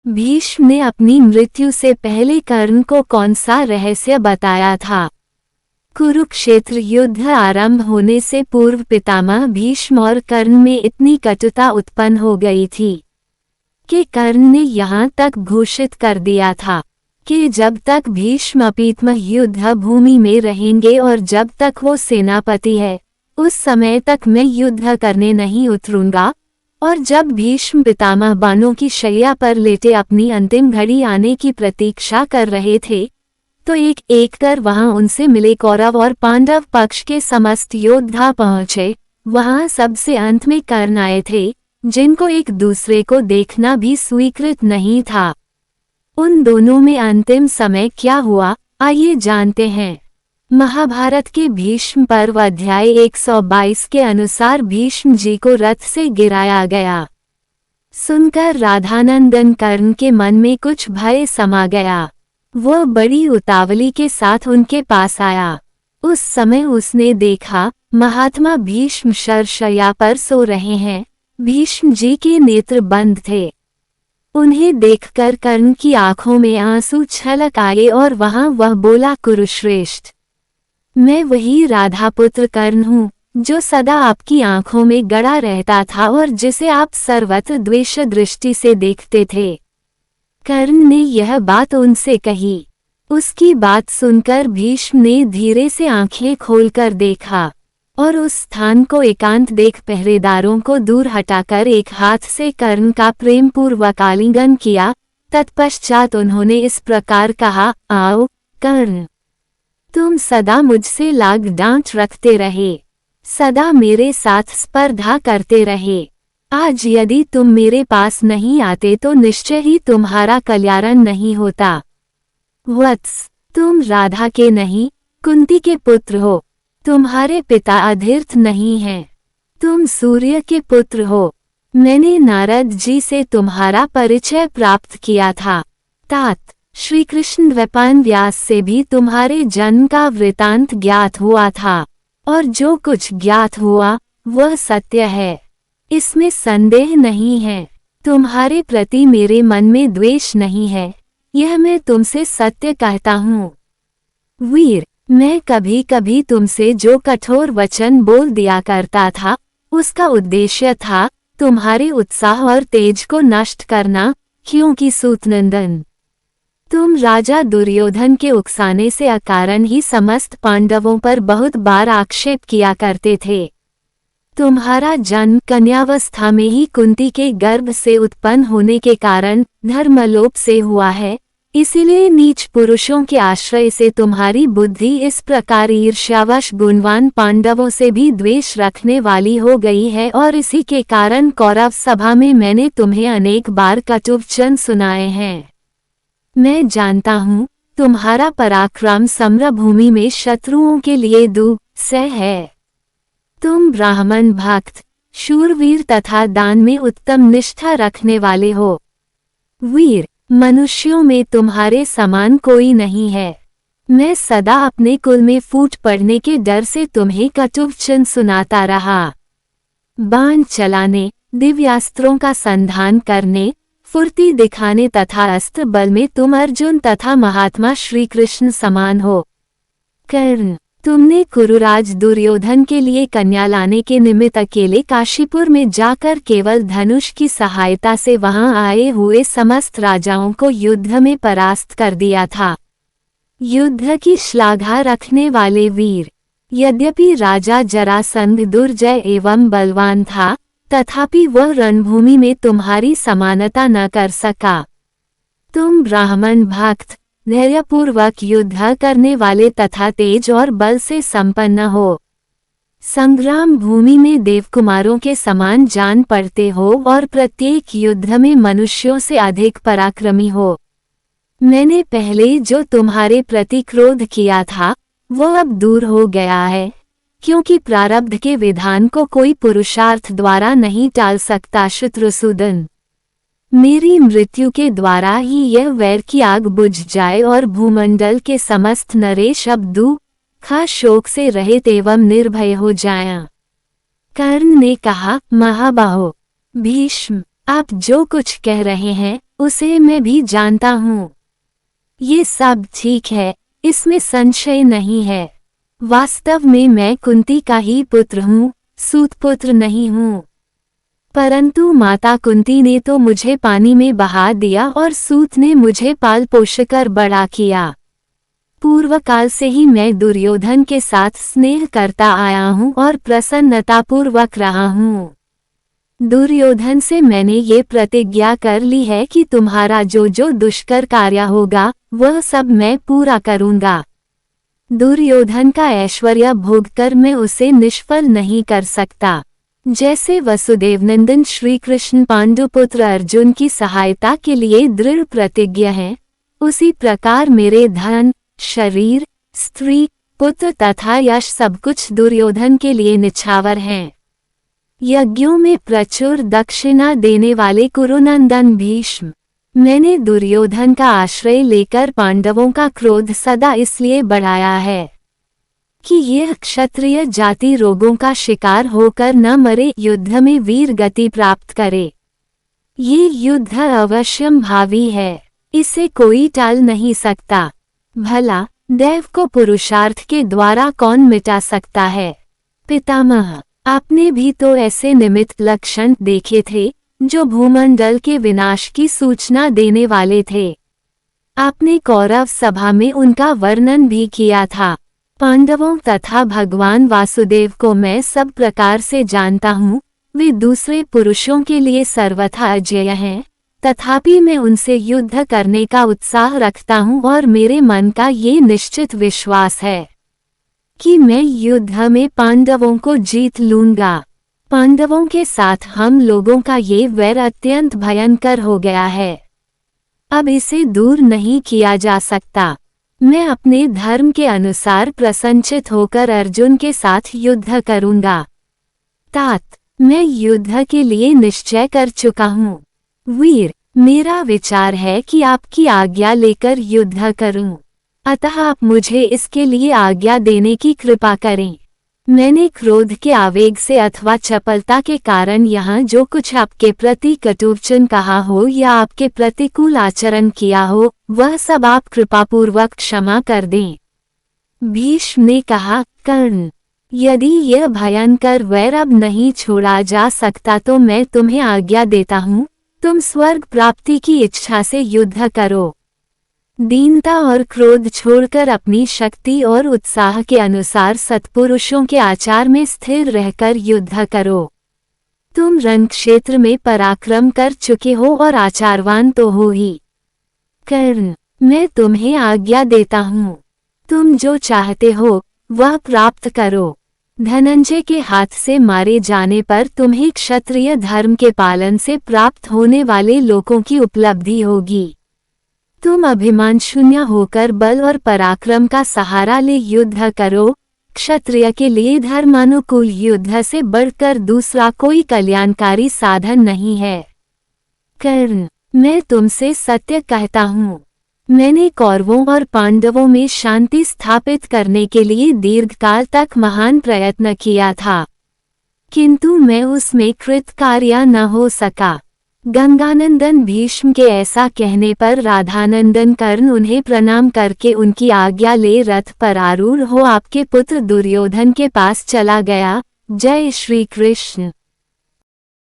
भीष्म ने अपनी मृत्यु से पहले कर्ण को कौन सा रहस्य बताया था? कुरुक्षेत्र युद्ध आरंभ होने से पूर्व पितामह भीष्म और कर्ण में इतनी कटुता उत्पन्न हो गई थी कि कर्ण ने यहाँ तक घोषित कर दिया था कि जब तक भीष्म अपितमह युद्ध भूमि में रहेंगे और जब तक वो सेनापति है उस समय तक मैं युद्ध करने नहीं उतरूंगा। और जब भीष्म पितामह बाणों की शैया पर लेटे अपनी अंतिम घड़ी आने की प्रतीक्षा कर रहे थे तो एक एक कर वहां उनसे मिले कौरव और पांडव पक्ष के समस्त योद्धा पहुंचे। वहां सबसे अंत में कर्ण आए थे जिनको एक दूसरे को देखना भी स्वीकृत नहीं था। उन दोनों में अंतिम समय क्या हुआ, आइए जानते हैं। महाभारत के भीष्म पर्व अध्याय 122 के अनुसार भीष्म जी को रथ से गिराया गया। सुनकर राधानंदन कर्ण के मन में कुछ भय समा गया। वह बड़ी उतावली के साथ उनके पास आया। उस समय उसने देखा महात्मा भीष्म शरशय्या पर सो रहे हैं। भीष्म जी के नेत्र बंद थे। उन्हें देखकर कर्ण की आंखों में आंसू छलक आए और वहां वह बोला, कुरुश्रेष्ठ, मैं वही राधापुत्र कर्ण हूँ जो सदा आपकी आंखों में गड़ा रहता था और जिसे आप सर्वत्र द्वेष दृष्टि से देखते थे। कर्ण ने यह बात उनसे कही। उसकी बात सुनकर भीष्म ने धीरे से आंखें खोलकर देखा और उस स्थान को एकांत देख पहरेदारों को दूर हटाकर एक हाथ से कर्ण का प्रेम पूर्वक आलिंगन किया। तत्पश्चात उन्होंने इस प्रकार कहा, आओ कर्ण, तुम सदा मुझसे लाग डांट रखते रहे, सदा मेरे साथ स्पर्धा करते रहे। आज यदि तुम मेरे पास नहीं आते तो निश्चय ही तुम्हारा कल्याण नहीं होता। वत्स, तुम राधा के नहीं कुंती के पुत्र हो। तुम्हारे पिता अधीर्थ नहीं हैं। तुम सूर्य के पुत्र हो। मैंने नारद जी से तुम्हारा परिचय प्राप्त किया था। तात श्री कृष्ण द्वैपायन व्यास से भी तुम्हारे जन्म का वृतांत ज्ञात हुआ था और जो कुछ ज्ञात हुआ वह सत्य है, इसमें संदेह नहीं है। तुम्हारे प्रति मेरे मन में द्वेष नहीं है, यह मैं तुमसे सत्य कहता हूँ। वीर, मैं कभी कभी तुमसे जो कठोर वचन बोल दिया करता था उसका उद्देश्य था तुम्हारे उत्साह और तेज को नष्ट करना, क्योंकि सूतनंदन, तुम राजा दुर्योधन के उकसाने से अकारण ही समस्त पांडवों पर बहुत बार आक्षेप किया करते थे। तुम्हारा जन्म कन्यावस्था में ही कुंती के गर्भ से उत्पन्न होने के कारण धर्मलोप से हुआ है, इसीलिए नीच पुरुषों के आश्रय से तुम्हारी बुद्धि इस प्रकार ईर्ष्यावश गुणवान पांडवों से भी द्वेष रखने वाली हो गई है और इसी के कारण कौरव सभा में मैंने तुम्हें अनेक बार कटुवचन सुनाए हैं। मैं जानता हूँ तुम्हारा पराक्रम सम्रभूमि में शत्रुओं के लिए दुस्सह है। तुम ब्राह्मण भक्त, शूरवीर तथा दान में उत्तम निष्ठा रखने वाले हो। वीर, मनुष्यों में तुम्हारे समान कोई नहीं है। मैं सदा अपने कुल में फूट पड़ने के डर से तुम्हें कटुवचन सुनाता रहा। बाण चलाने, दिव्यास्त्रों का संधान करने, फुर्ती दिखाने तथा अस्त्र बल में तुम अर्जुन तथा महात्मा श्री कृष्ण समान हो। कर्ण, तुमने कुरुराज दुर्योधन के लिए कन्या लाने के निमित्त अकेले काशीपुर में जाकर केवल धनुष की सहायता से वहां आए हुए समस्त राजाओं को युद्ध में परास्त कर दिया था। युद्ध की श्लाघा रखने वाले वीर, यद्यपि राजा जरासंध दुर्जय एवं बलवान था तथापि वह रणभूमि में तुम्हारी समानता न कर सका। तुम ब्राह्मण भक्त, धैर्यपूर्वक युद्ध करने वाले तथा तेज और बल से संपन्न हो। संग्राम भूमि में देवकुमारों के समान जान पड़ते हो और प्रत्येक युद्ध में मनुष्यों से अधिक पराक्रमी हो। मैंने पहले जो तुम्हारे प्रति क्रोध किया था वह अब दूर हो गया है, क्योंकि प्रारब्ध के विधान को कोई पुरुषार्थ द्वारा नहीं टाल सकता। शत्रुसूदन, मेरी मृत्यु के द्वारा ही यह वैर की आग बुझ जाए और भूमंडल के समस्त नरेश अब दुख शोक से रहित एवं निर्भय हो जाएं। कर्ण ने कहा, महाबाहो भीष्म, आप जो कुछ कह रहे हैं उसे मैं भी जानता हूँ। ये सब ठीक है, इसमें संशय नहीं है। वास्तव में मैं कुंती का ही पुत्र हूँ, सूतपुत्र नहीं हूँ। परंतु माता कुंती ने तो मुझे पानी में बहा दिया और सूत ने मुझे पाल पोषकर बड़ा किया। पूर्व काल से ही मैं दुर्योधन के साथ स्नेह करता आया हूँ और प्रसन्नतापूर्वक रहा हूँ। दुर्योधन से मैंने ये प्रतिज्ञा कर ली है कि तुम्हारा जो जो दुष्कर कार्य होगा वह सब मैं पूरा करूँगा। दुर्योधन का ऐश्वर्य भोगकर मैं उसे निष्फल नहीं कर सकता। जैसे वसुदेवनंदन श्री कृष्ण पांडुपुत्र अर्जुन की सहायता के लिए दृढ़ प्रतिज्ञ हैं, उसी प्रकार मेरे धन, शरीर, स्त्री, पुत्र तथा यश सब कुछ दुर्योधन के लिए निछावर हैं। यज्ञों में प्रचुर दक्षिणा देने वाले कुरुनंदन भीष्म, मैंने दुर्योधन का आश्रय लेकर पांडवों का क्रोध सदा इसलिए बढ़ाया है कि यह क्षत्रिय जाति रोगों का शिकार होकर न मरे, युद्ध में वीर गति प्राप्त करे। ये युद्ध अवश्यम भावी है, इसे कोई टाल नहीं सकता। भला दैव को पुरुषार्थ के द्वारा कौन मिटा सकता है? पितामह, आपने भी तो ऐसे निमित्त लक्षण देखे थे जो भूमंडल के विनाश की सूचना देने वाले थे। आपने कौरव सभा में उनका वर्णन भी किया था। पांडवों तथा भगवान वासुदेव को मैं सब प्रकार से जानता हूँ, वे दूसरे पुरुषों के लिए सर्वथा अजेय हैं, तथापि मैं उनसे युद्ध करने का उत्साह रखता हूँ और मेरे मन का ये निश्चित विश्वास है कि मैं युद्ध में पांडवों को जीत लूंगा। पांडवों के साथ हम लोगों का ये वैर अत्यंत भयंकर हो गया है, अब इसे दूर नहीं किया जा सकता। मैं अपने धर्म के अनुसार प्रसन्नचित होकर अर्जुन के साथ युद्ध करूंगा। तात, मैं युद्ध के लिए निश्चय कर चुका हूँ। वीर, मेरा विचार है कि आपकी आज्ञा लेकर युद्ध करूं, अतः आप मुझे इसके लिए आज्ञा देने की कृपा करें। मैंने क्रोध के आवेग से अथवा चपलता के कारण यहाँ जो कुछ आपके प्रति कटुवचन कहा हो या आपके प्रतिकूल आचरण किया हो, वह सब आप कृपापूर्वक क्षमा कर दें। भीष्म ने कहा, कर्ण, यदि यह भयंकर वैर अब नहीं छोड़ा जा सकता तो मैं तुम्हें आज्ञा देता हूँ, तुम स्वर्ग प्राप्ति की इच्छा से युद्ध करो। दीनता और क्रोध छोड़कर अपनी शक्ति और उत्साह के अनुसार सत्पुरुषों के आचार में स्थिर रहकर युद्ध करो। तुम रण क्षेत्र में पराक्रम कर चुके हो और आचारवान तो हो ही। कर्ण, मैं तुम्हें आज्ञा देता हूँ, तुम जो चाहते हो वह प्राप्त करो। धनंजय के हाथ से मारे जाने पर तुम्हें क्षत्रिय धर्म के पालन से प्राप्त होने वाले लोकों की उपलब्धि होगी। तुम अभिमान शून्य होकर बल और पराक्रम का सहारा ले युद्ध करो। क्षत्रिय के लिए धर्मानुकूल युद्ध से बढ़कर दूसरा कोई कल्याणकारी साधन नहीं है। कर्ण, मैं तुमसे सत्य कहता हूँ, मैंने कौरवों और पांडवों में शांति स्थापित करने के लिए दीर्घकाल तक महान प्रयत्न किया था, किंतु मैं उसमें कृतकार्य न हो सका। गंगानंदन भीष्म के ऐसा कहने पर राधानंदन कर्ण उन्हें प्रणाम करके उनकी आज्ञा ले रथ पर आरूढ़ हो आपके पुत्र दुर्योधन के पास चला गया। जय श्री कृष्ण।